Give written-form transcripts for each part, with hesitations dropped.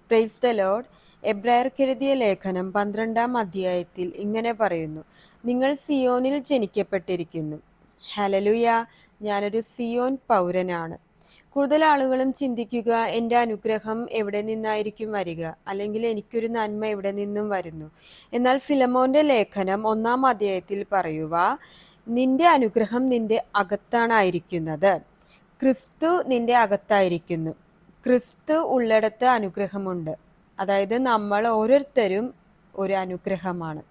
Praise the Lord. എബ്രായർക്കെഴുതിയ ലേഖനം 12-ാം അധ്യായത്തിൽ ഇങ്ങനെ പറയുന്നു: നിങ്ങൾ സിയോനിൽ ജനിക്കപ്പെട്ടിരിക്കുന്നു. ഹല്ലേലൂയ! ഞാനൊരു സിയോൻ പൗരനാണ്. കൂടുതൽ ആളുകളും ചിന്തിക്കുക, എൻ്റെ അനുഗ്രഹം എവിടെ നിന്നായിരിക്കും വരിക, അല്ലെങ്കിൽ എനിക്കൊരു നന്മ എവിടെ നിന്നും വരുന്നു. എന്നാൽ ഫിലമോന്റെ ലേഖനം 1-ാം അധ്യായത്തിൽ പറയുക, നിന്റെ അനുഗ്രഹം നിന്റെ അകത്താണായിരിക്കുന്നത്. ക്രിസ്തു നിന്റെ അകത്തായിരിക്കുന്നു. ക്രിസ്തു ഉള്ളിടത്ത് അനുഗ്രഹമുണ്ട്. അതായത് നമ്മൾ ഓരോരുത്തരും ഒരു അനുഗ്രഹമാണ്.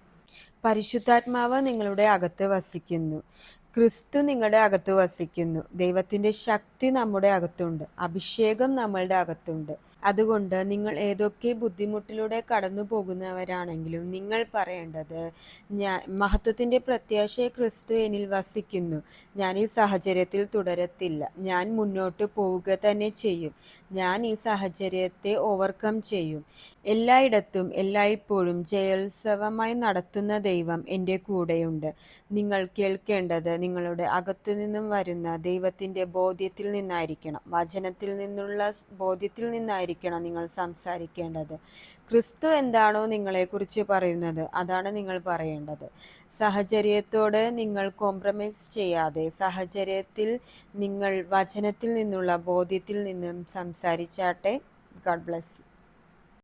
പരിശുദ്ധാത്മാവ് നിങ്ങളുടെ അകത്ത് വസിക്കുന്നു. ക്രിസ്തു നിങ്ങളുടെ അകത്ത് വസിക്കുന്നു. ദൈവത്തിൻ്റെ ശക്തി നമ്മുടെ അകത്തുണ്ട്. അഭിഷേകം നമ്മളുടെ അകത്തുണ്ട്. അതുകൊണ്ട് നിങ്ങൾ ഏതൊക്കെ ബുദ്ധിമുട്ടിലൂടെ കടന്നു പോകുന്നവരാണെങ്കിലും നിങ്ങൾ പറയേണ്ടത്, മഹത്വത്തിൻ്റെ പ്രത്യാശ ക്രിസ്തു എന്നിൽ വസിക്കുന്നു. ഞാൻ ഈ സാഹചര്യത്തിൽ തുടരത്തില്ല. ഞാൻ മുന്നോട്ട് പോവുക തന്നെ ചെയ്യും. ഞാൻ ഈ സാഹചര്യത്തെ ഓവർകം ചെയ്യും. എല്ലായിടത്തും എല്ലായ്പ്പോഴും ജയോത്സവമായി നടത്തുന്ന ദൈവം എൻ്റെ കൂടെയുണ്ട്. നിങ്ങൾ കേൾക്കേണ്ടത് നിങ്ങളുടെ അകത്തു നിന്നും വരുന്ന ദൈവത്തിൻ്റെ ബോധ്യത്തിൽ നിന്നായിരിക്കണം. വചനത്തിൽ നിന്നുള്ള ബോധ്യത്തിൽ നിന്നായിരിക്കണം നിങ്ങൾ സംസാരിക്കേണ്ടത്. ക്രിസ്തു എന്താണോ നിങ്ങളെക്കുറിച്ച് പറയുന്നത് അതാണ് നിങ്ങൾ പറയേണ്ടത്. സാഹചര്യത്തോട് നിങ്ങൾ കോംപ്രമൈസ് ചെയ്യാതെ സാഹചര്യത്തിൽ നിങ്ങൾ വചനത്തിൽ നിന്നുള്ള ബോധ്യത്തിൽ നിന്നും സംസാരിച്ചാട്ടെ. God bless you.